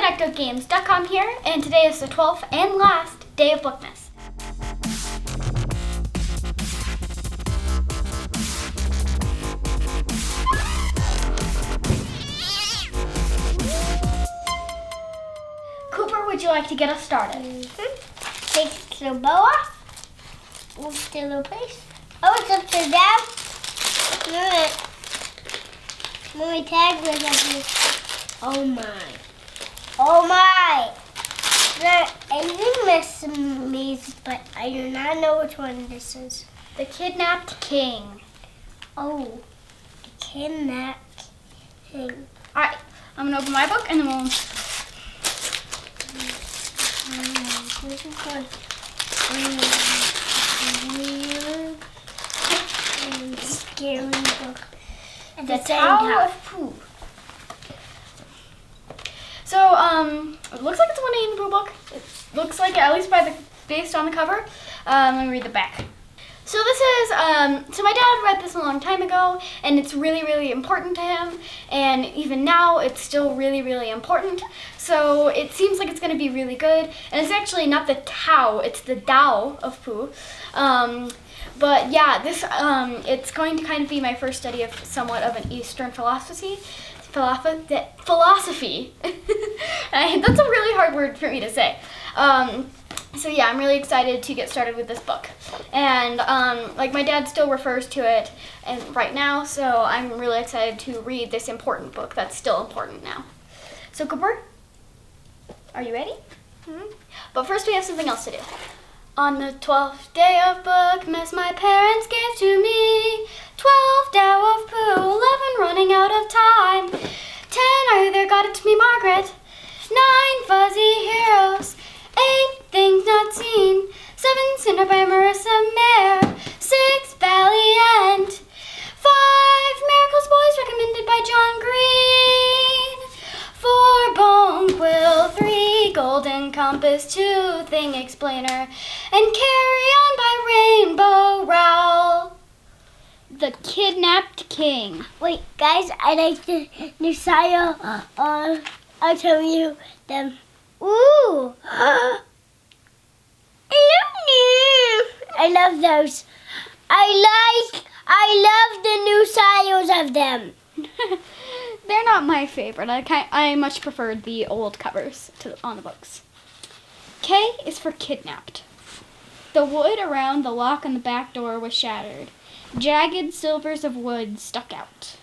CTFxC.com here, and today is the 12th and last day of Bookmas. Cooper, would you like to get us started? Take the bow off. Move to the place. Oh, it's upside down. My tag was up here. Oh my. Oh my. I think this means, but I do not know which one this is. The Kidnapped King. Oh, the Kidnapped King. Alright, I'm going to open my book and then we'll... This is called weird and scary book. The Tao of Pooh. So, it looks like it's a Winnie the Pooh book. It looks like it, at least based on the cover. Let me read the back. So this is, so my dad read this a long time ago, and it's really, really important to him, and even now it's still really, really important. So it seems like it's going to be really good, and it's actually not the Tao, it's the Tao of Pooh. But yeah, this it's going to kind of be my first study of somewhat of an Eastern philosophy. That's a really hard word for me to say. So yeah, I'm really excited to get started with this book. And like my dad still refers to it right now, so I'm really excited to read this important book that's still important now. So Cooper, are you ready? Mm-hmm. But first we have something else to do. On the 12th day of Bookmas, my parents gave to me 12 Tao of Pooh, 11 running out of time, 10 either got it to me, Margaret, 9 fuzzy heroes, 8 things not seen, 7 Cinder by Marissa Mayer, 6 Valiant, 5 Miracles Boys recommended by John Green, 4 Bone Quill, 3 Golden Compass, 2 Thing Explainer, and Carry On by Rainbow Rowell. The Kidnapped King. Wait, guys, I like the new style. I'll tell you them. Ooh! I love those. I love the new styles of them. They're not my favorite. I much preferred the old covers on the books. K is for kidnapped. The wood around the lock on the back door was shattered. Jagged silvers of wood stuck out.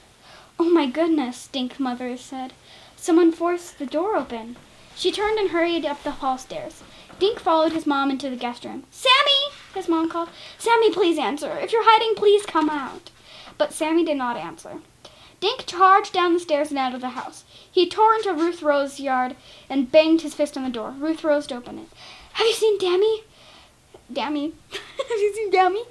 Oh my goodness, Dink Mother said. Someone forced the door open. She turned and hurried up the hall stairs. Dink followed his mom into the guest room. Sammy, his mom called. Sammy, please answer. If you're hiding, please come out. But Sammy did not answer. Dink charged down the stairs and out of the house. He tore into Ruth Rose's yard and banged his fist on the door. Ruth Rose opened it. Have you seen Dammy? Dammy? Have you seen Dammy?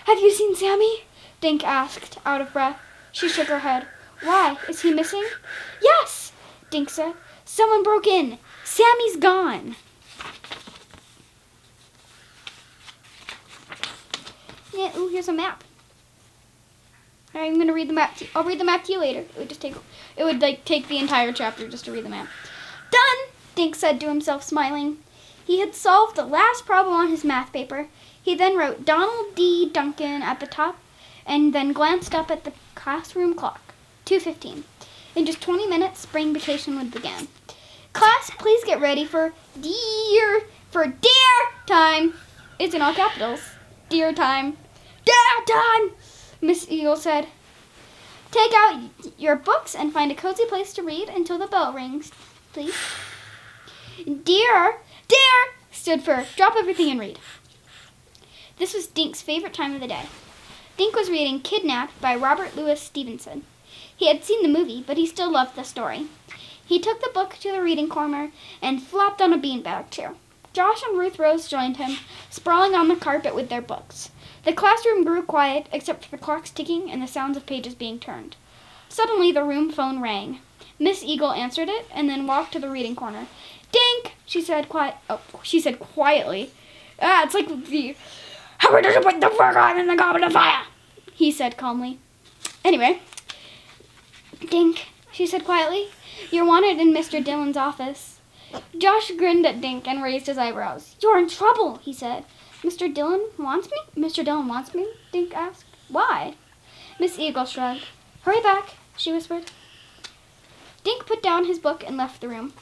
Have you seen Sammy? Dink asked, out of breath. She shook her head. Why? Is he missing? Yes, Dink said. Someone broke in. Sammy's gone. Yeah, ooh, here's a map. All right, I'm gonna read the map. I'll read the map to you later. It would take the entire chapter just to read the map. Done, Dink said to himself, smiling. He had solved the last problem on his math paper. He then wrote Donald D. Duncan at the top, and then glanced up at the classroom clock. 2:15. In just 20 minutes, spring vacation would begin. Class, please get ready for deer time. It's in all capitals. Deer time. Deer time, Miss Eagle said. Take out your books and find a cozy place to read until the bell rings, please. Deer stood for drop everything and read. This was Dink's favorite time of the day. Dink was reading Kidnapped by Robert Louis Stevenson. He had seen the movie, but he still loved the story. He took the book to the reading corner and flopped on a beanbag chair. Josh and Ruth Rose joined him, sprawling on the carpet with their books. The classroom grew quiet, except for the clocks ticking and the sounds of pages being turned. Suddenly, the room phone rang. Miss Eagle answered it and then walked to the reading corner. Dink, she said quietly. It's like the... How did you put the fur on in the goblet of fire? He said calmly. Anyway, Dink, she said quietly, you're wanted in Mr. Dillon's office. Josh grinned at Dink and raised his eyebrows. "You're in trouble," he said. "Mr. Dillon wants me?" "Mr. Dillon wants me?" Dink asked. "Why?" Miss Eagle shrugged. "Hurry back," she whispered. Dink put down his book and left the room.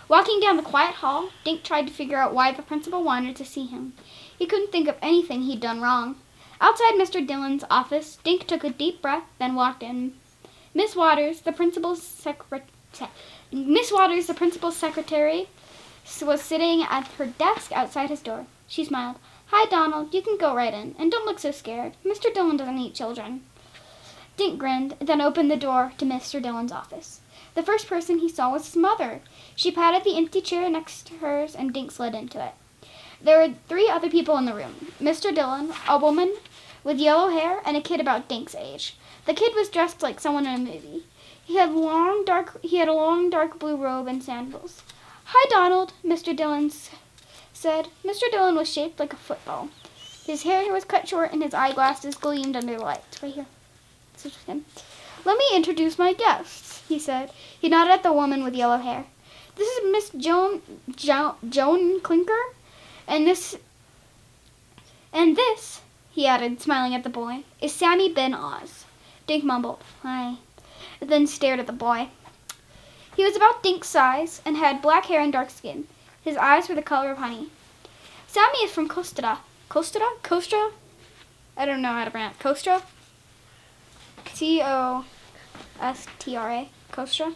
Walking down the quiet hall, Dink tried to figure out why the principal wanted to see him. He couldn't think of anything he'd done wrong. Outside Mr. Dillon's office, Dink took a deep breath, then walked in. Miss Waters, the principal's secretary, was sitting at her desk outside his door. She smiled. "Hi, Donald. You can go right in. And don't look so scared. Mr. Dillon doesn't eat children." Dink grinned, then opened the door to Mr. Dillon's office. The first person he saw was his mother. She patted the empty chair next to hers, and Dink slid into it. There were 3 other people in the room. Mr. Dillon, a woman with yellow hair, and a kid about Dink's age. The kid was dressed like someone in a movie. He had a long dark blue robe and sandals. "Hi, Donald," Mr. Dillon said. Mr. Dillon was shaped like a football. His hair was cut short and his eyeglasses gleamed under the lights. Right here. This is him. "Let me introduce my guests," he said. He nodded at the woman with yellow hair. "This is Miss Joan Clinker, and this," he added, smiling at the boy, "is Sammy Ben Oz." Dink mumbled, "Hi," then stared at the boy. He was about Dink's size and had black hair and dark skin. His eyes were the color of honey. "Sammy is from Kostra." Kostra? I don't know how to pronounce Kostra. Kostra. Kostra?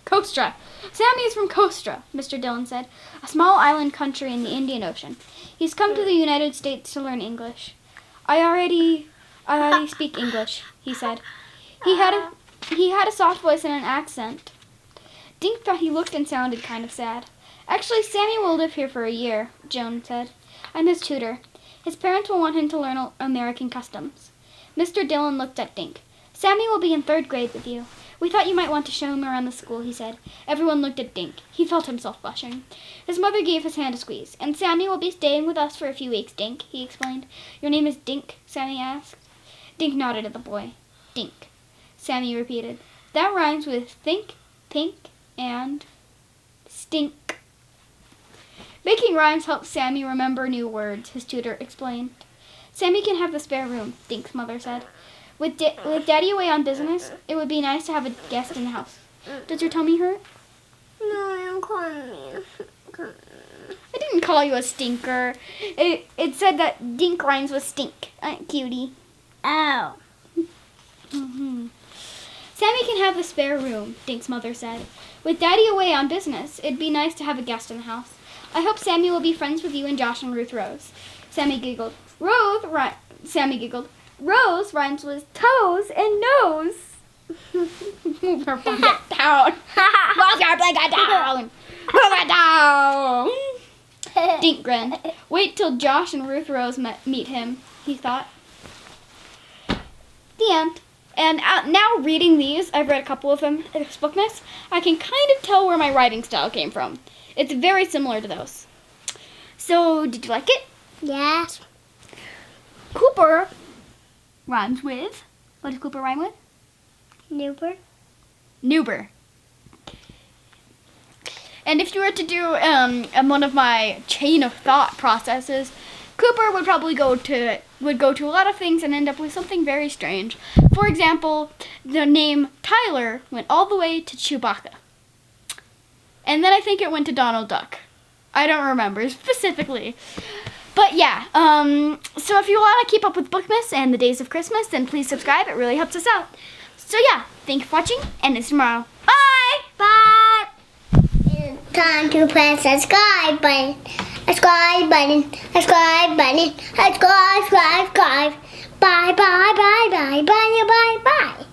Kostra. "Sammy is from Kostra," Mr. Dillon said, "a small island country in the Indian Ocean. He's come to the United States to learn English." I already speak English," he said. He had a soft voice and an accent. Dink thought he looked and sounded kind of sad. "Actually, Sammy will live here for a year," Joan said. "I'm his tutor. His parents will want him to learn American customs." Mr. Dillon looked at Dink. "Sammy will be in 3rd grade with you. We thought you might want to show him around the school," he said. Everyone looked at Dink. He felt himself blushing. His mother gave his hand a squeeze. "And Sammy will be staying with us for a few weeks, Dink," he explained. "Your name is Dink?" Sammy asked. Dink nodded at the boy. "Dink," Sammy repeated. "That rhymes with think, pink, and stink." Making rhymes helps Sammy remember new words, his tutor explained. "Sammy can have the spare room," Dink's mother said. With Daddy away on business, it would be nice to have a guest in the house. Does your tummy hurt?" No, I'm calling you. I didn't call you a stinker. It said that Dink rhymes with stink. Cutie. Ow. "Sammy can have the spare room," Dink's mother said. "With Daddy away on business, it'd be nice to have a guest in the house. I hope Sammy will be friends with you and Josh and Ruth Rose." Sammy giggled. Sammy giggled. "Rose rhymes with toes and nose." Move her blanket down. Move your blanket down. Move it down. Dink grinned. "Wait till Josh and Ruth Rose meet him," he thought. The end. And now reading these, I've read a couple of them at Bookmas, I can kind of tell where my writing style came from. It's very similar to those. So, did you like it? Yes. Cooper rhymes with, what does Cooper rhyme with? Newber. And if you were to do one of my chain of thought processes, Cooper would probably go to a lot of things and end up with something very strange. For example, the name Tyler went all the way to Chewbacca. And then I think it went to Donald Duck. I don't remember specifically. But yeah, so if you want to keep up with Bookmas and the days of Christmas, then please subscribe. It really helps us out. So yeah, thank you for watching, and it's tomorrow. Bye! Bye! It's time to press the subscribe button. Subscribe button. Subscribe button. Subscribe. Bye, bye, bye, bye, bye, bye, bye, bye.